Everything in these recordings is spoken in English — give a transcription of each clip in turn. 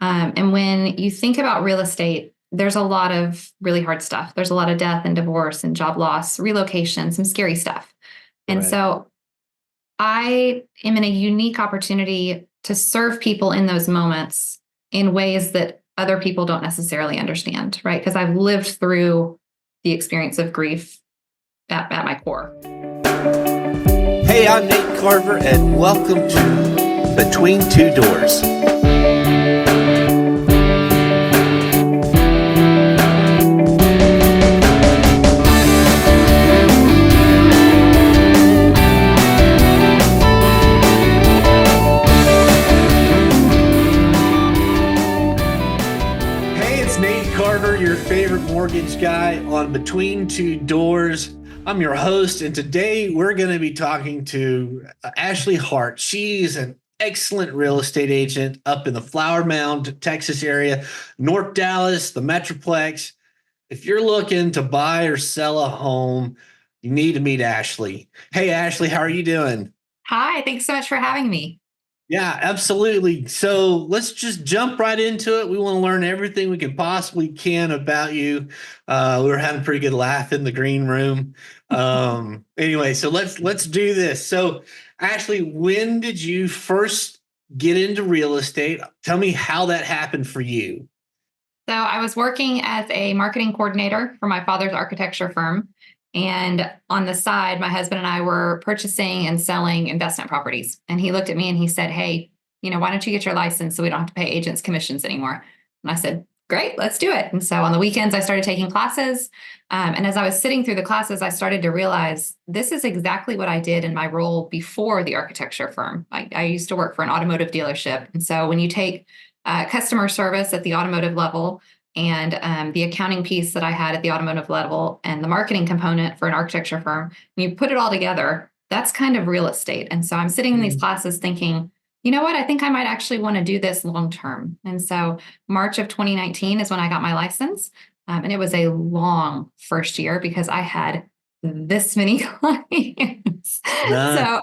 And when you think about real estate, there's a lot of really hard stuff. There's a lot of death and divorce and job loss, relocation, some scary stuff. And Right. so I am in a unique opportunity to serve people in those moments in ways that other people don't necessarily understand, right? Because I've lived through the experience of grief at my core. Hey, I'm Nate Carver, and welcome to Between Two Doors. Hey, it's Nate Carver, your favorite mortgage guy on Between Two Doors. I'm your host, and today we're going to be talking to Ashley Hart. She's an excellent real estate agent up in the Flower Mound, Texas area, North Dallas, the Metroplex. If you're looking to buy or sell a home, you need to meet Ashley. Hey, Ashley, how are you doing? Hi, thanks so much for having me. Yeah, absolutely. So let's just jump right into it. We want to learn everything we can possibly can about you. We were having a pretty good laugh in the green room. Anyway, so let's do this. So, Ashley, when did you first get into real estate? Tell me how that happened for you. So I was working as a marketing coordinator for my father's architecture firm. And on the side, my husband and I were purchasing and selling investment properties. And he looked at me and he said, "Hey, why don't you get your license so we don't have to pay agents commissions anymore?" And I said, "Great, let's do it." And so on the weekends, I started taking classes. And as I was sitting through the classes, I started to realize this is exactly what I did in my role before the architecture firm. I used to work for an automotive dealership. And so when you take customer service at the automotive level and the accounting piece that I had at the automotive level and the marketing component for an architecture firm, when you put it all together, that's kind of real estate. And so I'm sitting in these classes thinking, you know what, I think I might actually want to do this long term. And so March of 2019 is when I got my license. And it was a long first year because I had this many clients. Nice. So,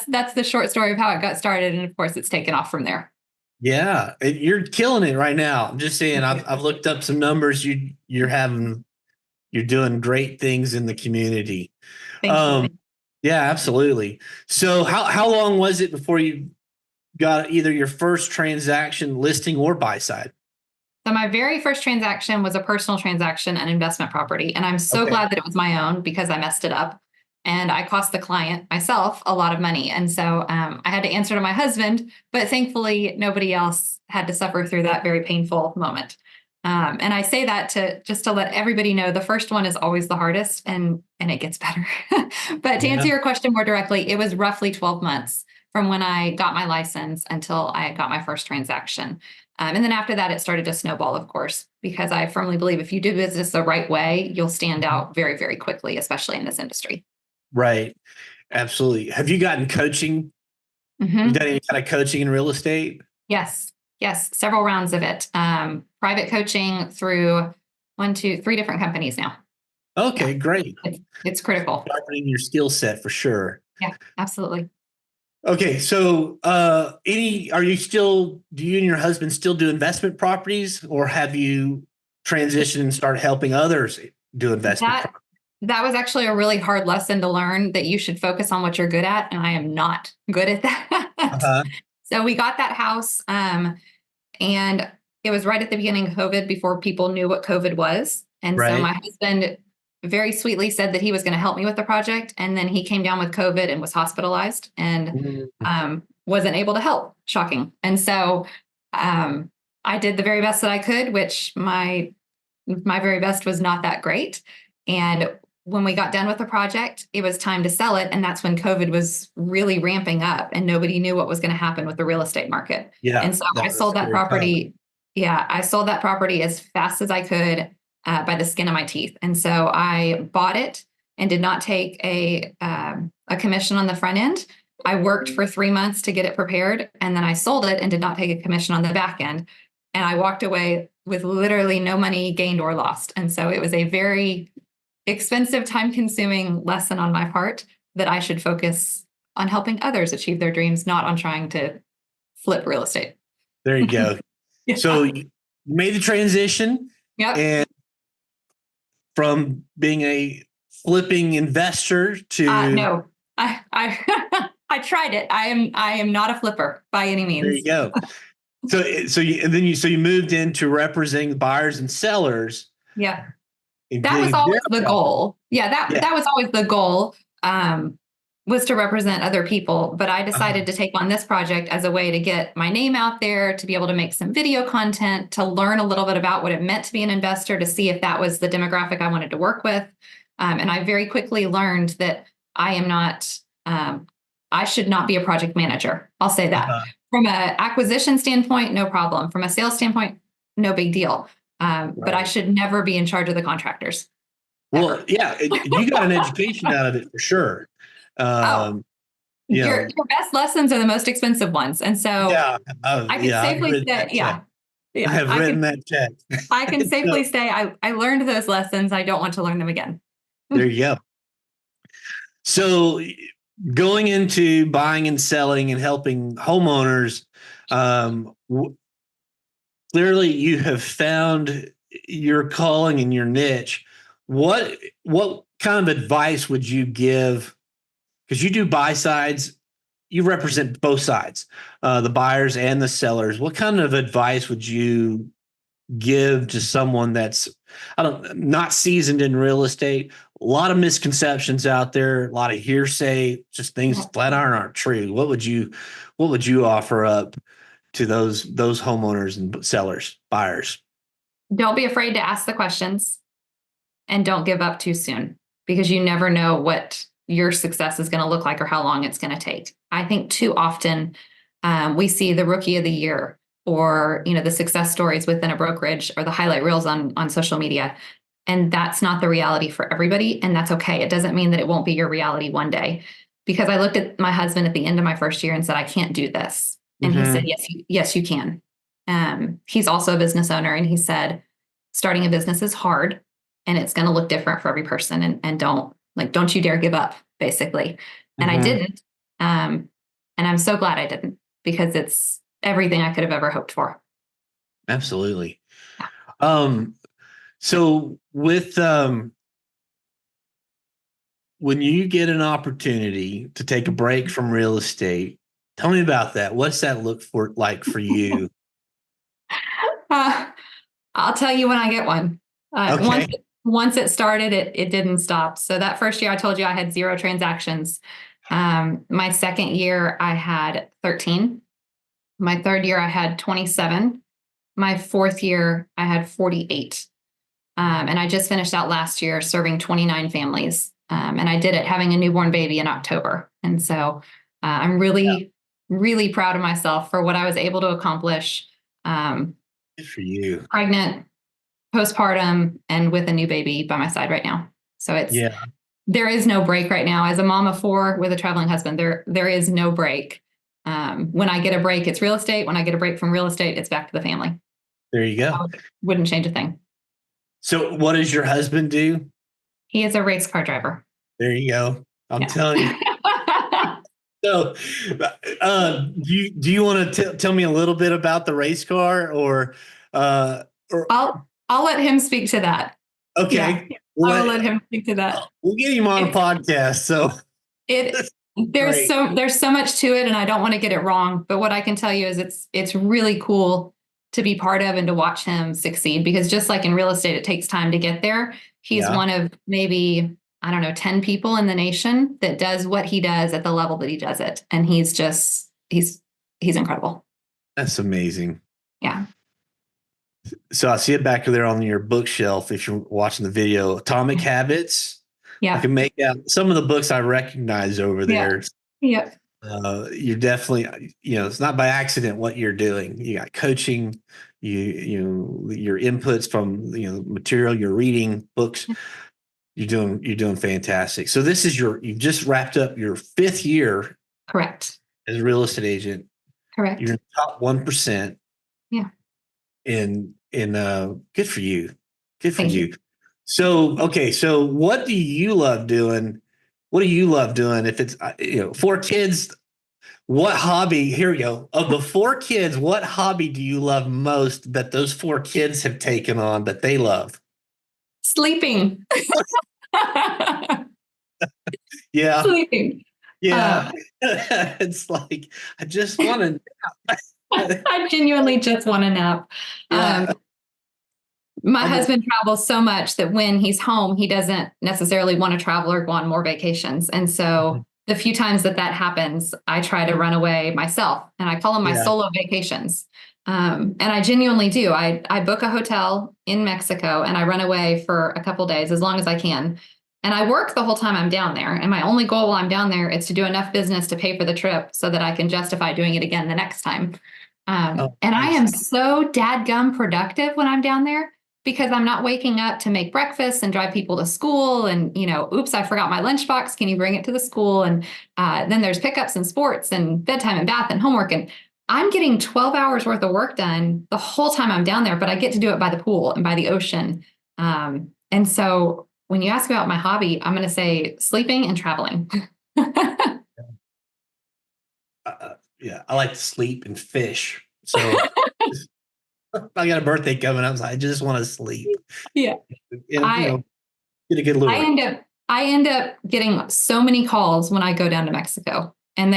that's the short story of how it got started. And of course, it's taken off from there. Yeah, you're killing it right now. I'm just saying, I've looked up some numbers. You're doing great things in the community. Thank you. Um, yeah, absolutely. So how long was it before you got either your first transaction listing or buy side? So my very first transaction was a personal transaction, an investment property. And I'm so Okay. glad that it was my own because I messed it up. And I cost the client myself a lot of money. And so I had to answer to my husband, but thankfully nobody else had to suffer through that very painful moment. And I say that to let everybody know the first one is always the hardest and it gets better. But to Yeah. answer your question more directly, it was roughly 12 months from when I got my license until I got my first transaction. And then after that, it started to snowball, of course, because I firmly believe if you do business the right way, you'll stand out very, very quickly, especially in this industry. Right. Absolutely. Have you gotten coaching? You Hmm. done any kind of coaching in real estate? Yes, yes, several rounds of it. Private coaching through one, two, three different companies now. Yeah, Okay, great. it's critical. Sharpening your skill set for sure. Yeah, absolutely. Okay, so do you and your husband still do investment properties, or have you transitioned and started helping others do investment That properties? that was actually a really hard lesson to learn that you should focus on what you're good at, and I am not good at that. Uh-huh. So we got that house, and it was right at the beginning of COVID before people knew what COVID was. And so Right. my husband very sweetly said that he was going to help me with the project. And then he came down with COVID and was hospitalized and Mhm. wasn't able to help. Shocking. And so um, I did the very best that I could, which my very best was not that great. And when we got done with the project, it was time to sell it. And that's when COVID was really ramping up and nobody knew what was going to happen with the real estate market. Yeah, And so that I was a sold that scary time. property. Yeah, I sold that property as fast as I could by the skin of my teeth. And so I bought it and did not take a commission on the front end. I worked for 3 months to get it prepared, and then I sold it and did not take a commission on the back end. And I walked away with literally no money gained or lost. And so it was a very expensive, time consuming lesson on my part that I should focus on helping others achieve their dreams, not on trying to flip real estate. There you go. Yeah. So you made the transition, Yep. and from being a flipping investor to No, I tried it. I am not a flipper by any there you means. go. So you moved into representing buyers and sellers Yeah. and That was getting their always the profit. goal. Yeah, Yeah. that was always the goal. Was to represent other people, but I decided Uh-huh. to take on this project as a way to get my name out there, to be able to make some video content, to learn a little bit about what it meant to be an investor, to see if that was the demographic I wanted to work with. And I very quickly learned that I am not, I should not be a project manager. I'll say that. Uh-huh. From an acquisition standpoint, no problem. From a sales standpoint, no big deal. But I Right. should never be in charge of the contractors. Well, yeah, you got an education out of it for sure. Oh, You know, your best lessons are the most expensive ones. And so yeah, I can yeah, I've safely written say, that check. I yeah, have written that check. I can So, safely say I learned those lessons. I don't want to learn them again. there you go. So going into buying and selling and helping homeowners, clearly you have found your calling and your niche. What kind of advice would you give? Because you do buy sides, you represent both sides, the buyers and the sellers. What kind of advice would you give to someone that's not seasoned in real estate? A lot of misconceptions out there, a lot of hearsay, just things flat iron aren't true. What would you offer up to those homeowners and sellers, buyers? Don't be afraid to ask the questions and don't give up too soon, because you never know what your success is going to look like or how long it's going to take. I think too often we see the rookie of the year, or the success stories within a brokerage, or the highlight reels on social media. And that's not the reality for everybody. And that's okay. It doesn't mean that it won't be your reality one day. Because I looked at my husband at the end of my first year and said, I can't do this. And he said, yes, you can. He's also a business owner. And he said, starting a business is hard and it's going to look different for every person. And don't you dare give up, basically. And I didn't. And I'm so glad I didn't, because it's everything I could have ever hoped for. Absolutely. Yeah. So with when you get an opportunity to take a break from real estate, tell me about that. What's that look like for you? I'll tell you when I get one. Okay. Once it started, it didn't stop. So that first year, I told you I had 0 transactions. My second year, I had 13. My third year, I had 27. My fourth year, I had 48. And I just finished out last year serving 29 families. And I did it having a newborn baby in October. And so I'm really, really proud of myself for what I was able to accomplish. Good for you. Pregnant, postpartum, and with a new baby by my side right now. So there is no break right now. As a mom of 4 with a traveling husband, there is no break. When I get a break, it's real estate. When I get a break from real estate, it's back to the family. There you go. Wouldn't change a thing. So what does your husband do? He is a race car driver. There you go. I'm telling you. So, do you want to tell me a little bit about the race car, or I'll let him speak to that. Okay, yeah, I'll let him speak to that. We'll get him on a podcast. So there's so much to it, and I don't want to get it wrong. But what I can tell you is it's really cool to be part of and to watch him succeed, because just like in real estate, it takes time to get there. He's one of maybe, 10 people in the nation that does what he does at the level that he does it. And he's incredible. That's amazing. Yeah. So I see it back there on your bookshelf. If you're watching the video, Atomic Habits. Yeah. I can make out some of the books I recognize over there. Yeah. You're definitely, it's not by accident what you're doing. You got coaching, your inputs from, material you're reading, books. You're doing fantastic. So this is you've just wrapped up your 5th year. Correct. As a real estate agent. Correct. You're in the top 1%. Yeah. And good for you. Good for you. So, okay. So what do you love doing? What do you love doing? If it's, for kids, What hobby, here we go. Of the four kids, what hobby do you love most that those four kids have taken on that they love? Sleeping. Yeah. Sleeping. Yeah. It's like, I just want to. I genuinely just want a nap. Yeah. My husband travels so much that when he's home, he doesn't necessarily want to travel or go on more vacations. And so the few times that happens, I try to run away myself, and I call them my Yeah. solo vacations. And I genuinely do. I book a hotel in Mexico and I run away for a couple days as long as I can. And I work the whole time I'm down there. And my only goal while I'm down there is to do enough business to pay for the trip so that I can justify doing it again the next time. Oh, And I nice. am so dadgum productive when I'm down there because I'm not waking up to make breakfast and drive people to school. And, oops, I forgot my lunchbox. Can you bring it to the school? And then there's pickups and sports and bedtime and bath and homework. And I'm getting 12 hours worth of work done the whole time I'm down there, but I get to do it by the pool and by the ocean. And so when you ask about my hobby, I'm going to say sleeping and traveling. Yeah, I like to sleep and fish. So I got a birthday coming up. So I just want to sleep. Yeah. And, get a good lure. I end up getting so many calls when I go down to Mexico, and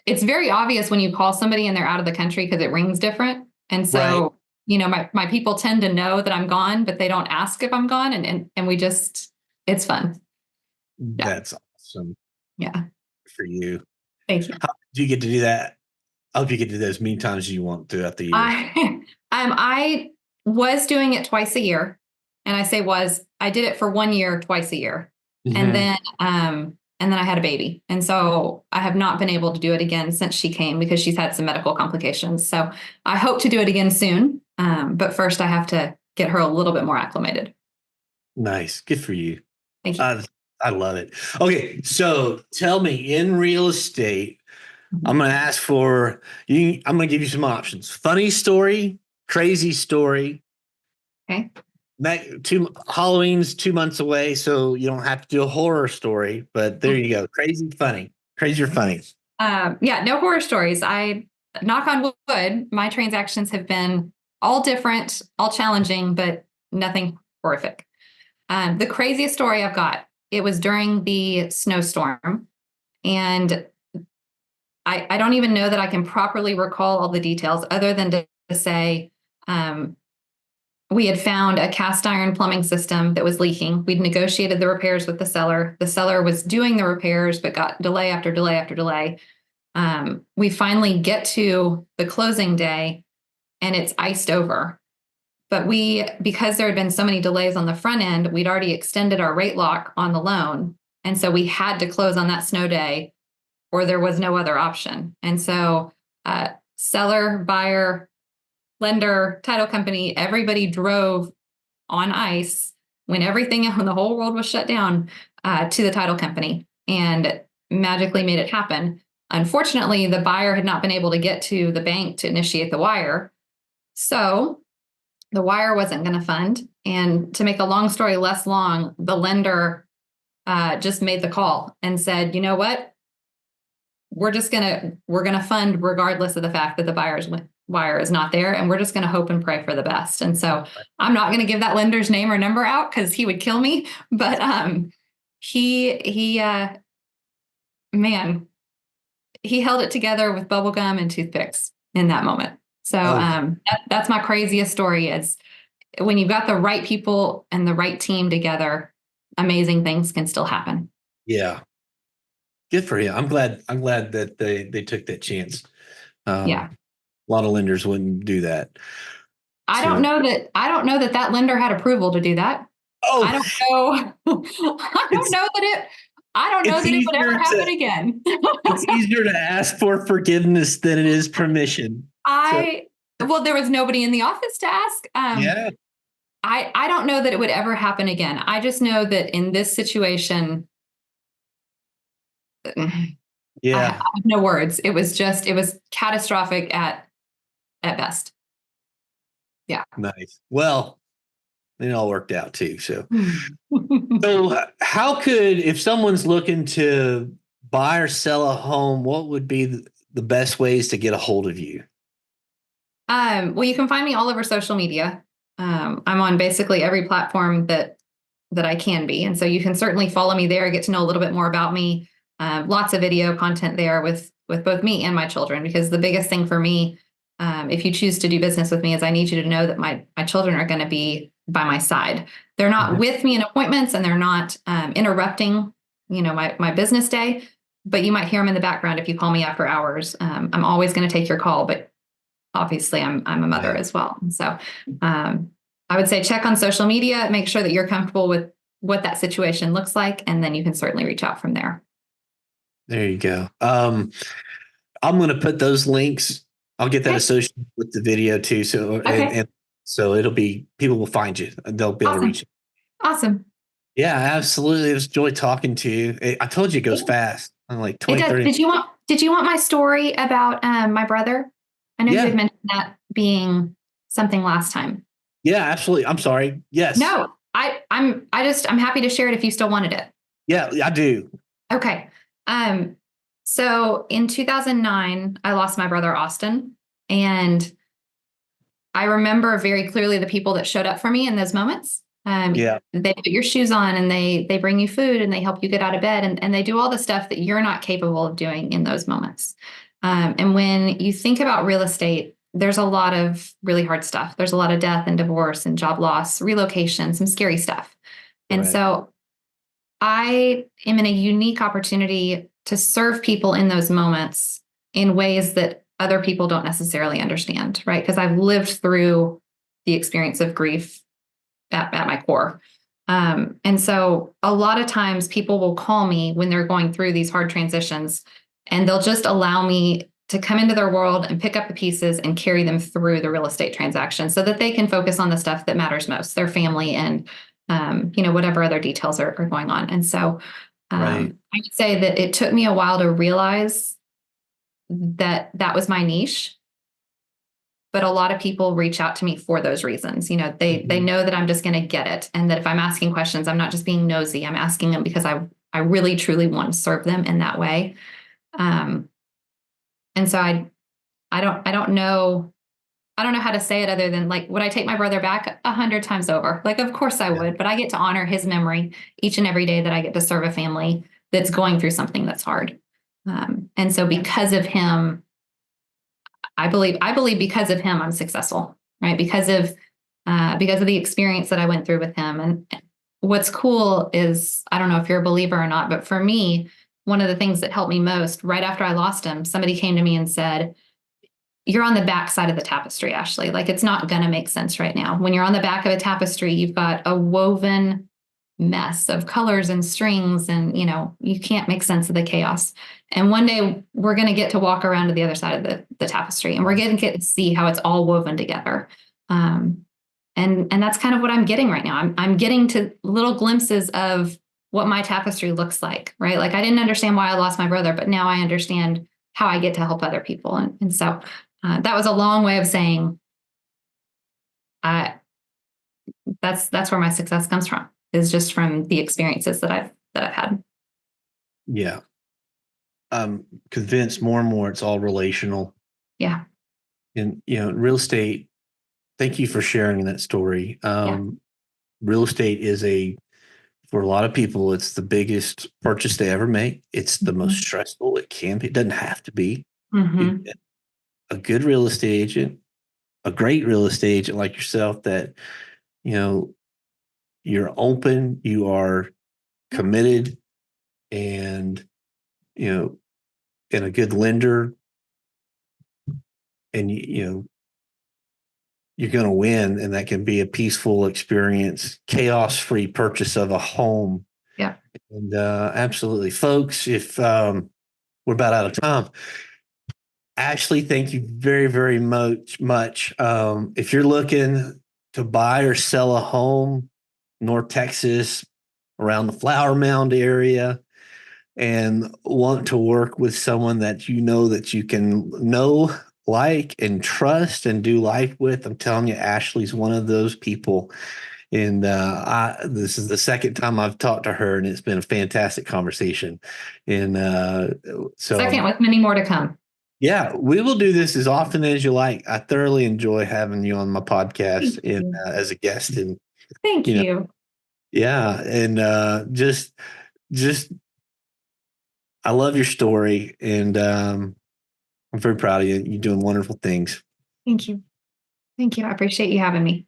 it's very obvious when you call somebody and they're out of the country because it rings different. And so, my people tend to know that I'm gone, but they don't ask if I'm gone. And we just, it's fun. Yeah. That's awesome. Yeah. For you. Thank you. How do you get to do that? I hope you get to do that as many times as you want throughout the year. I was doing it twice a year. And I say I did it for 1 year, twice a year. And then I had a baby. And so I have not been able to do it again since she came because she's had some medical complications. So I hope to do it again soon. But first I have to get her a little bit more acclimated. Nice. Good for you. Thank you. I love it. Okay. So tell me, in real estate, I'm going to ask for you. I'm going to give you some options. Funny story, crazy story. Okay. Halloween's 2 months away, so you don't have to do a horror story, but there you go. Crazy, funny. Crazy or funny. Yeah, no horror stories. I knock on wood, my transactions have been all different, all challenging, but nothing horrific. The craziest story I've got, it was during the snowstorm, and I don't even know that I can properly recall all the details other than to say, we had found a cast iron plumbing system that was leaking. We'd negotiated the repairs with the seller. The seller was doing the repairs, but got delay after delay after delay. We finally get to the closing day and it's iced over. But because there had been so many delays on the front end, we'd already extended our rate lock on the loan. And so we had to close on that snow day or there was no other option. And so seller, buyer, lender, title company, everybody drove on ice when everything in the whole world was shut down to the title company and magically made it happen. Unfortunately, the buyer had not been able to get to the bank to initiate the wire. So the wire wasn't going to fund. And to make a long story less long, the lender just made the call and said, you know what? We're going to fund regardless of the fact that the buyer's wire is not there. And we're just going to hope and pray for the best. And so I'm not going to give that lender's name or number out because he would kill me. But he held it together with bubble gum and toothpicks in that moment. So that's my craziest story is when you've got the right people and the right team together, amazing things can still happen. Yeah. Good for you. I'm glad that they took that chance. Yeah. A lot of lenders wouldn't do that. I don't know that lender had approval to do that. Oh, I don't know. I don't know that it would ever happen again. It's easier to ask for forgiveness than it is permission. Well, there was nobody in the office to ask. Yeah. I don't know that it would ever happen again. I just know that in this situation, yeah, I have no words. It was catastrophic at best. Yeah. Nice. Well, it all worked out too. So, how could, if someone's looking to buy or sell a home, what would be the best ways to get a hold of you? Well, you can find me all over social media. I'm on basically every platform that I can be, and so you can certainly follow me there, get to know a little bit more about me. Lots of video content there with both me and my children, because the biggest thing for me, if you choose to do business with me, is I need you to know that my children are going to be by my side. They're not Mhm. with me in appointments, and they're not interrupting, my business day. But you might hear them in the background if you call me after hours. I'm always going to take your call, but obviously I'm a mother Yeah. as well. And so I would say check on social media, make sure that you're comfortable with what that situation looks like, and then you can certainly reach out from there. There you go. I'm going to put those links. I'll get that Okay. associated with the video too. So, Okay. and so it'll be, people will find you and they'll be able to reach Awesome. you. Awesome. Yeah, absolutely. It was a joy talking to you. I told you it goes fast. I'm like It 20, does. 30. Did you want my story about my brother? I know you had Yeah. mentioned that being something last time. Yeah, absolutely. I'm sorry. Yes. No, I'm happy to share it if you still wanted it. Yeah, I do. Okay. Um, so in 2009, I lost my brother Austin, and I remember very clearly the people that showed up for me in those moments. Yeah. They put your shoes on, and they bring you food, and they help you get out of bed, and they do all the stuff that you're not capable of doing in those moments. And when you think about real estate, there's a lot of really hard stuff. There's a lot of death and divorce and job loss, relocation, some scary stuff. And Correct. so I am in a unique opportunity to serve people in those moments in ways that other people don't necessarily understand, right? Because I've lived through the experience of grief at my core. And so a lot of times people will call me when they're going through these hard transitions, and they'll just allow me to come into their world and pick up the pieces and carry them through the real estate transaction so that they can focus on the stuff that matters most, their family and whatever other details are going on. And so Right. I would say that it took me a while to realize that that was my niche, but a lot of people reach out to me for those reasons. They Mhm. know that I'm just going to get it, and that if I'm asking questions, I'm not just being nosy. I'm asking them because I really truly want to serve them in that way. Um, and so I don't know how to say it other than, like, would I take my brother back 100 times over? Like, of course I Yeah. would, but I get to honor his memory each and every day that I get to serve a family that's going through something that's hard. And so because of him, I believe because of him, I'm successful, right? Because of the experience that I went through with him. And what's cool is, I don't know if you're a believer or not, but for me, one of the things that helped me most right after I lost him, somebody came to me and said, "You're on the back side of the tapestry, Ashley. Like, it's not going to make sense right now. When you're on the back of a tapestry, you've got a woven mess of colors and strings, and you can't make sense of the chaos. And one day we're going to get to walk around to the other side of the tapestry, and we're going to get to see how it's all woven together." And that's kind of what I'm getting right now. I'm getting to little glimpses of what my tapestry looks like, right? Like, I didn't understand why I lost my brother, but now I understand how I get to help other people. And so that was a long way of saying, I that's where my success comes from, is just from the experiences that I've had. Yeah. I'm convinced more and more it's all relational. Yeah. And, real estate, thank you for sharing that story. Yeah. Real estate is for a lot of people, it's the biggest purchase they ever make. It's the most Mm-hmm. stressful it can be. It doesn't have to be. It, Mm-hmm. a good real estate agent, a great real estate agent like yourself that, you know, you're open, you are committed, and, you know, and a good lender, and, you're going to win, and that can be a peaceful experience, chaos-free purchase of a home. Yeah. And absolutely, folks, if we're about out of time, Ashley, thank you very, very much. If you're looking to buy or sell a home, North Texas, around the Flower Mound area, and want to work with someone that that you can know, like, and trust and do life with, I'm telling you, Ashley's one of those people. And this is the second time I've talked to her, and it's been a fantastic conversation. And Second, with many more to come. yeah, we will do this as often as you like. I thoroughly enjoy having you on my podcast and as a guest. And Thank you. Yeah, and just I love your story, and I'm very proud of you. You're doing wonderful things. Thank you. Thank you. I appreciate you having me.